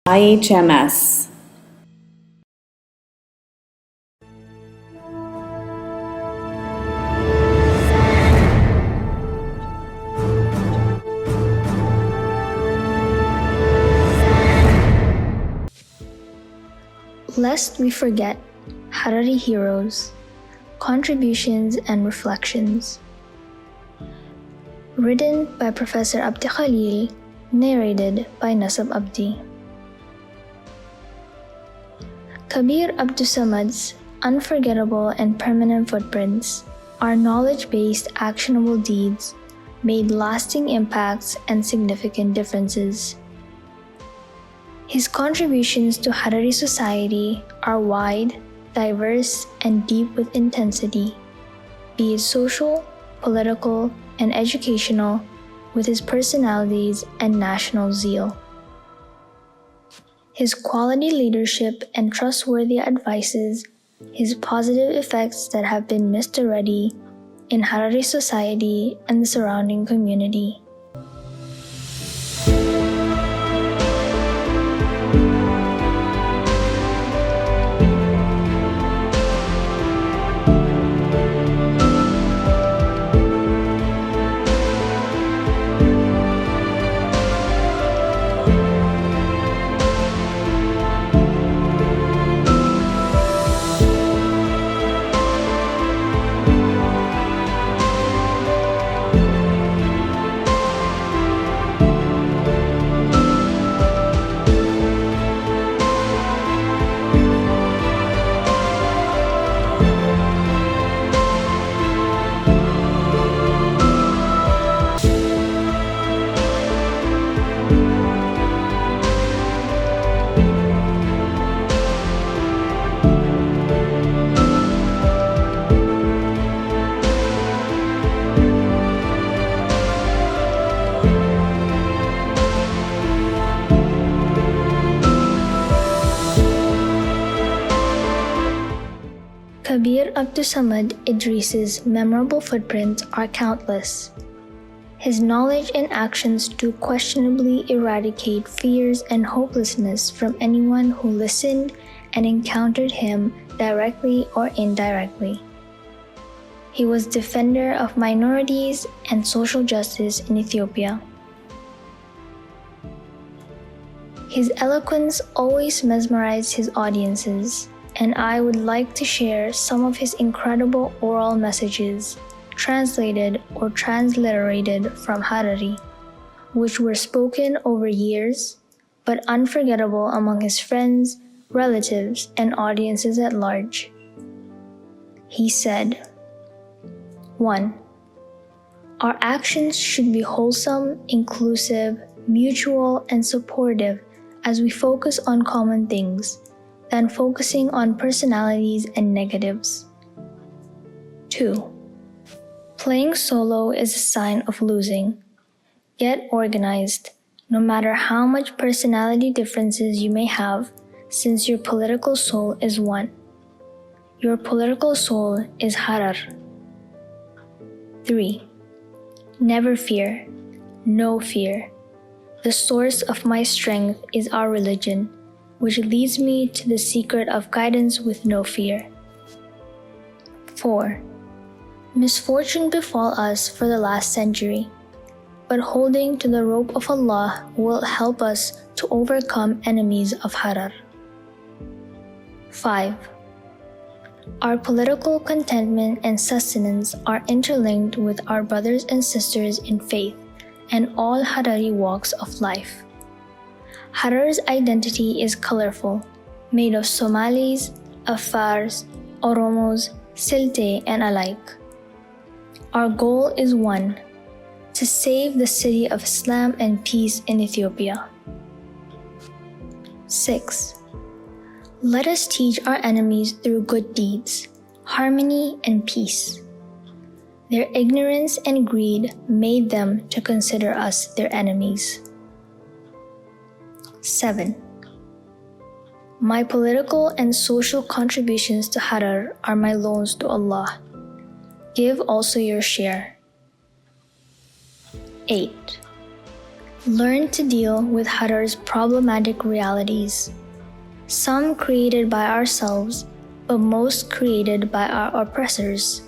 IHMS. Lest we forget, Harari Heroes, Contributions and Reflections. Written by Professor Abdi Khalil, narrated by Nasab Abdi. Kabir Abdusamad's unforgettable and permanent footprints are knowledge-based actionable deeds made lasting impacts and significant differences. His contributions to Harari society are wide, diverse, and deep with intensity, be it social, political, and educational, with his personalities and national zeal. His quality leadership and trustworthy advices, his positive effects that have been missed already in Harari society and the surrounding community. Kabir Abdusamad Idris's memorable footprints are countless. His knowledge and actions do questionably eradicate fears and hopelessness from anyone who listened and encountered him directly or indirectly. He was defender of minorities and social justice in Ethiopia. His eloquence always mesmerized his audiences, and I would like to share some of his incredible oral messages, translated or transliterated from Harari, which were spoken over years, but unforgettable among his friends, relatives, and audiences at large. He said, 1. Our actions should be wholesome, inclusive, mutual, and supportive as we focus on common things, than focusing on personalities and negatives. 2. Playing solo is a sign of losing. Get organized, no matter how much personality differences you may have, since your political soul is one. Your political soul is Harar. 3. Never fear, no fear. The source of my strength is our religion, which leads me to the secret of guidance with no fear. 4. Misfortune befall us for the last century, but holding to the rope of Allah will help us to overcome enemies of Harar. 5. Our political contentment and sustenance are interlinked with our brothers and sisters in faith and all Harari walks of life. Harar's identity is colorful, made of Somalis, Afars, Oromos, Silte, and alike. Our goal is one, to save the city of Islam and peace in Ethiopia. 6. Let us teach our enemies through good deeds, harmony, and peace. Their ignorance and greed made them to consider us their enemies. 7. My political and social contributions to Harar are my loans to Allah. Give also your share. 8. Learn to deal with Harari's problematic realities, some created by ourselves, but most created by our oppressors.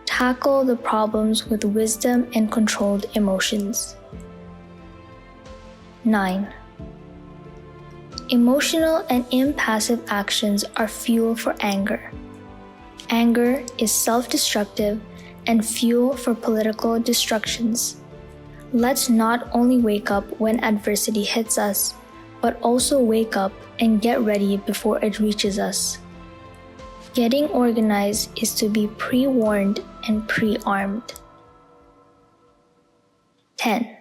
Tackle the problems with wisdom and controlled emotions. 9. Emotional and impassive actions are fuel for anger. Anger is self-destructive and fuel for political destructions. Let's not only wake up when adversity hits us, but also wake up and get ready before it reaches us. Getting organized is to be pre-warned and pre-armed. 10.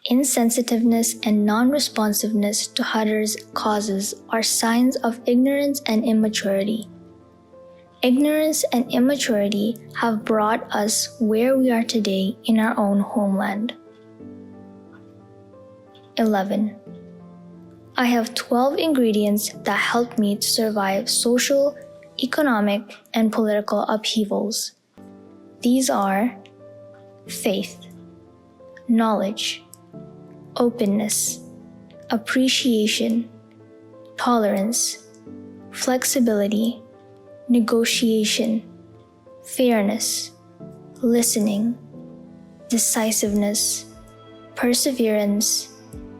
Insensitiveness and non-responsiveness to Harari's causes are signs of ignorance and immaturity. Ignorance and immaturity have brought us where we are today in our own homeland. 11. I have 12 ingredients that help me to survive social, economic, and political upheavals. These are faith, knowledge, openness, appreciation, tolerance, flexibility, negotiation, fairness, listening, decisiveness, perseverance,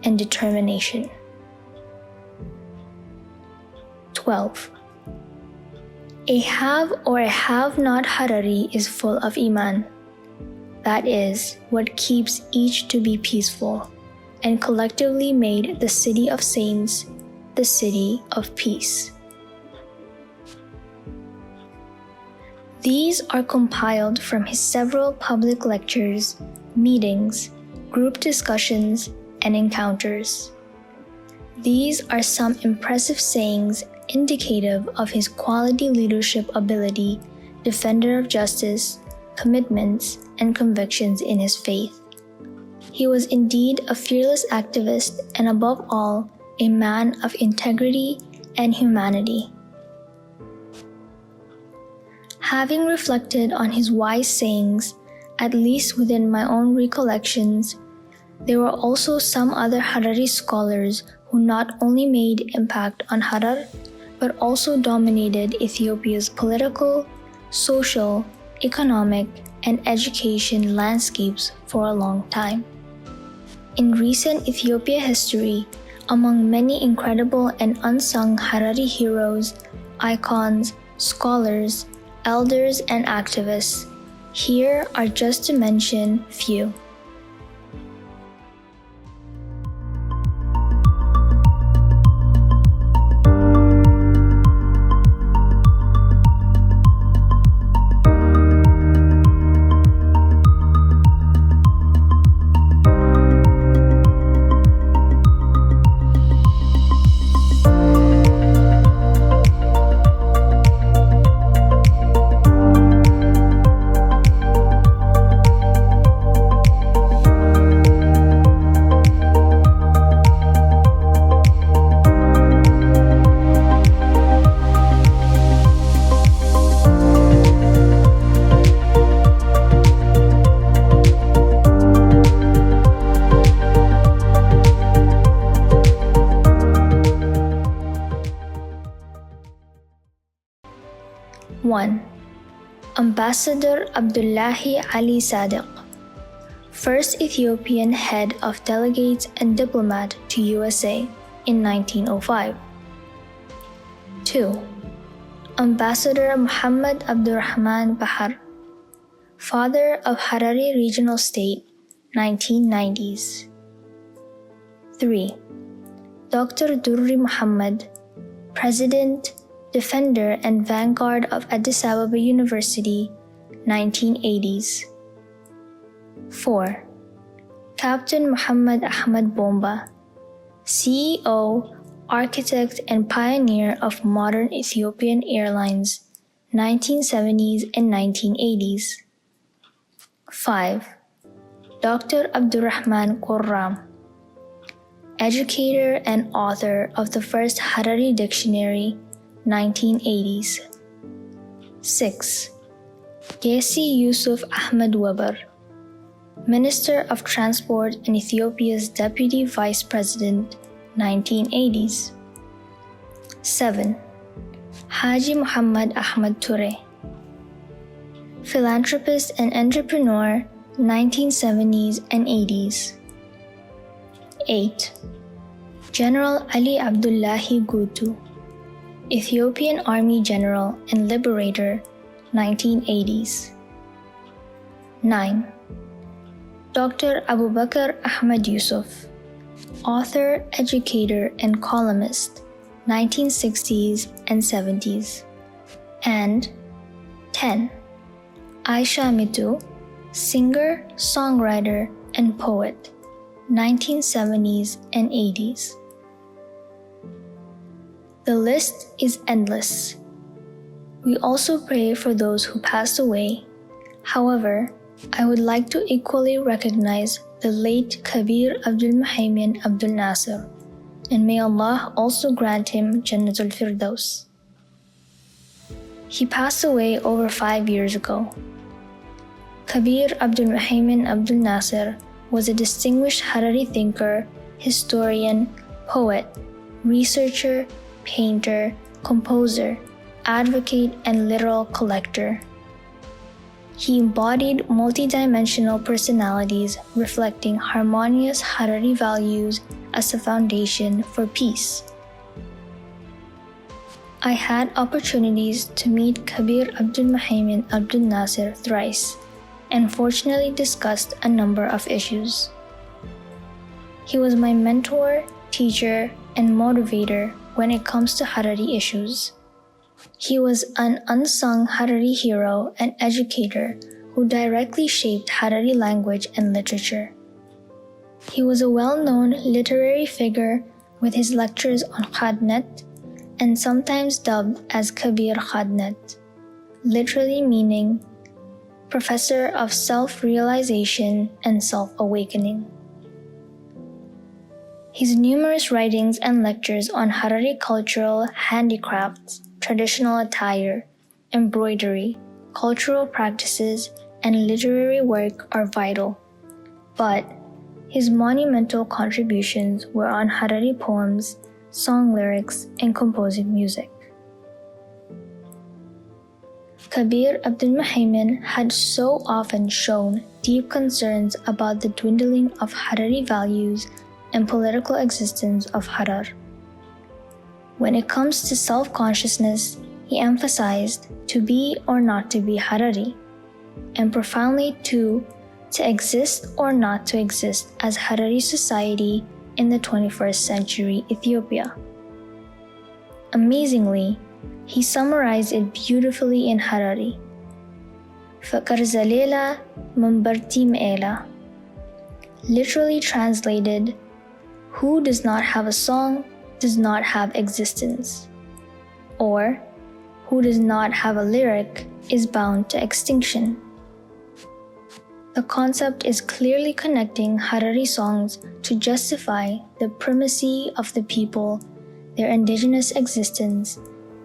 and determination. 12. A have or a have-not Harari is full of iman. That is what keeps each to be peaceful, and collectively made the city of saints the city of peace. These are compiled from his several public lectures, meetings, group discussions, and encounters. These are some impressive sayings indicative of his quality leadership ability, defender of justice, commitments, and convictions in his faith. He was indeed a fearless activist and above all, a man of integrity and humanity. Having reflected on his wise sayings, at least within my own recollections, there were also some other Harari scholars who not only made impact on Harar, but also dominated Ethiopia's political, social, economic, and education landscapes for a long time. In recent Ethiopia history, among many incredible and unsung Harari heroes, icons, scholars, elders, and activists, here are just to mention few. One. Ambassador Abdullahi Ali Sadiq, first Ethiopian head of delegates and diplomat to USA in 1905. 2. Ambassador Muhammad Abdurrahman Bahar, father of Harari Regional State, 1990s. 3. Dr. Durri Muhammad, President, Defender and Vanguard of Addis Ababa University, 1980s. 4. Captain Muhammad Ahmad Bomba, CEO, architect and pioneer of modern Ethiopian Airlines, 1970s and 1980s. 5. Dr. Abdurrahman Qurram, educator and author of the first Harari Dictionary, 1980s. 6. Gesi Yusuf Ahmed Weber, Minister of Transport and Ethiopia's Deputy Vice President, 1980s. 7. Haji Muhammad Ahmad Toure, philanthropist and entrepreneur, 1970s and 80s. 8. General Ali Abdullahi Gutu, Ethiopian Army General and Liberator, 1980s. 9. Dr. Abu Bakr Ahmad Yusuf, author, educator, and columnist, 1960s and 70s. And 10. Aisha Mitu, singer, songwriter, and poet, 1970s and 80s. The list is endless. We also pray for those who passed away. However, I would like to equally recognize the late Kabir Abdul Muhaymin Abdul Nasser, and may Allah also grant him Jannatul Firdaus. He passed away over 5 years ago. Kabir Abdul Muhaymin Abdul Nasser was a distinguished Harari thinker, historian, poet, researcher, painter, composer, advocate, and literal collector. He embodied multidimensional personalities reflecting harmonious Harari values as a foundation for peace. I had opportunities to meet Kabir Abdul Muhaymin Abdul Nasser thrice, and fortunately discussed a number of issues. He was my mentor, teacher, and motivator when it comes to Harari issues. He was an unsung Harari hero and educator who directly shaped Harari language and literature. He was a well-known literary figure with his lectures on Khadnet and sometimes dubbed as Kabir Khadnet, literally meaning professor of self-realization and self-awakening. His numerous writings and lectures on Harari cultural handicrafts, traditional attire, embroidery, cultural practices, and literary work are vital, but his monumental contributions were on Harari poems, song lyrics, and composing music. Kabir Abdul Muhaymin had so often shown deep concerns about the dwindling of Harari values and political existence of Harar. When it comes to self-consciousness, he emphasized to be or not to be Harari, and profoundly to exist or not to exist as Harari society in the 21st century Ethiopia. Amazingly, he summarized it beautifully in Harari. Fakar zalela mambarti me'ela. Literally translated, who does not have a song does not have existence, or who does not have a lyric is bound to extinction. The concept is clearly connecting Harari songs to justify the primacy of the people, their indigenous existence,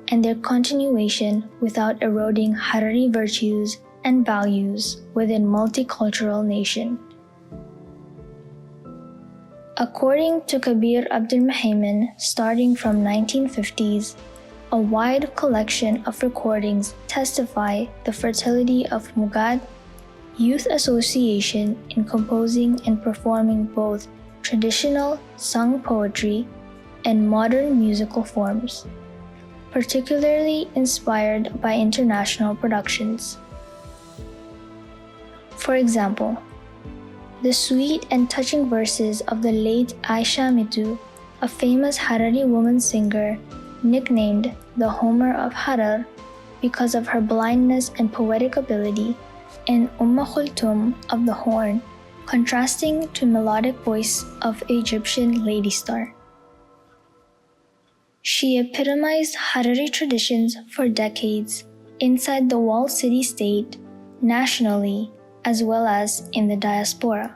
and their continuation without eroding Harari virtues and values within multicultural nation. According to Kabir Abdul Muhaymin, starting from 1950s, a wide collection of recordings testify the fertility of Mugad Youth Association in composing and performing both traditional sung poetry and modern musical forms, particularly inspired by international productions. For example, the sweet and touching verses of the late Aisha Mitu, a famous Harari woman singer, nicknamed the Homer of Harar because of her blindness and poetic ability, and Kulthum of the horn, contrasting to melodic voice of Egyptian lady star. She epitomized Harari traditions for decades inside the walled city-state, nationally, as well as in the diaspora.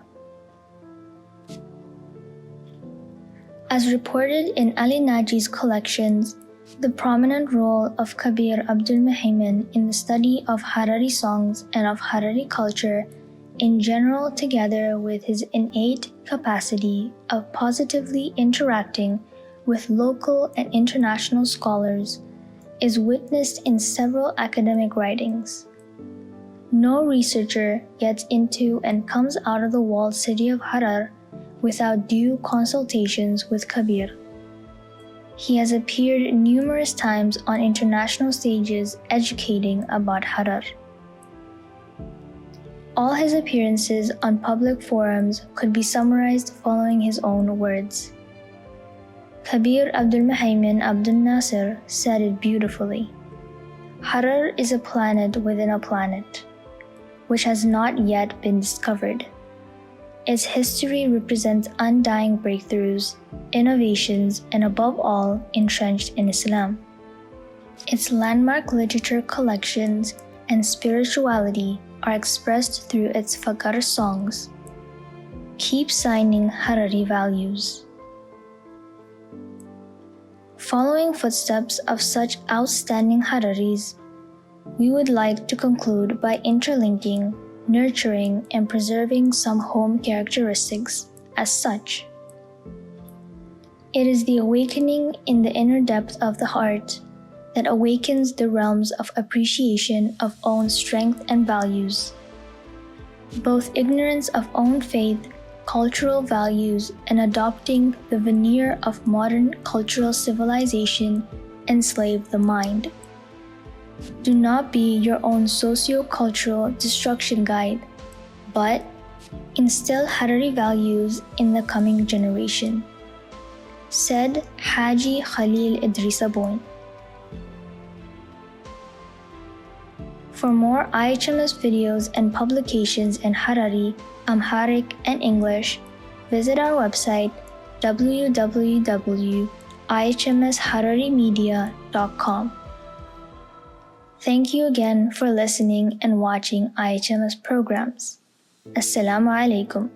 As reported in Ali Naji's collections, the prominent role of Kabir Abdul Muhaymin in the study of Harari songs and of Harari culture in general, together with his innate capacity of positively interacting with local and international scholars, is witnessed in several academic writings. No researcher gets into and comes out of the walled city of Harar without due consultations with Kabir. He has appeared numerous times on international stages educating about Harar. All his appearances on public forums could be summarized following his own words. Kabir Abdul Muhaymin Abdul Nasir said it beautifully. Harar is a planet within a planet, which has not yet been discovered. Its history represents undying breakthroughs, innovations, and above all, entrenched in Islam. Its landmark literature collections and spirituality are expressed through its Fagar songs. Keep signing Harari values. Following footsteps of such outstanding Hararis, we would like to conclude by interlinking, nurturing, and preserving some home characteristics as such. It is the awakening in the inner depth of the heart that awakens the realms of appreciation of own strength and values. Both ignorance of own faith, cultural values, and adopting the veneer of modern cultural civilization enslave the mind. Do not be your own socio-cultural destruction guide, but instill Harari values in the coming generation, said Haji Khalil Idris Aboin. For more IHMS videos and publications in Harari, Amharic, and English, visit our website www.ihmshararemedia.com. Thank you again for listening and watching IHMS programs. Assalamu alaikum.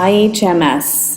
IHMS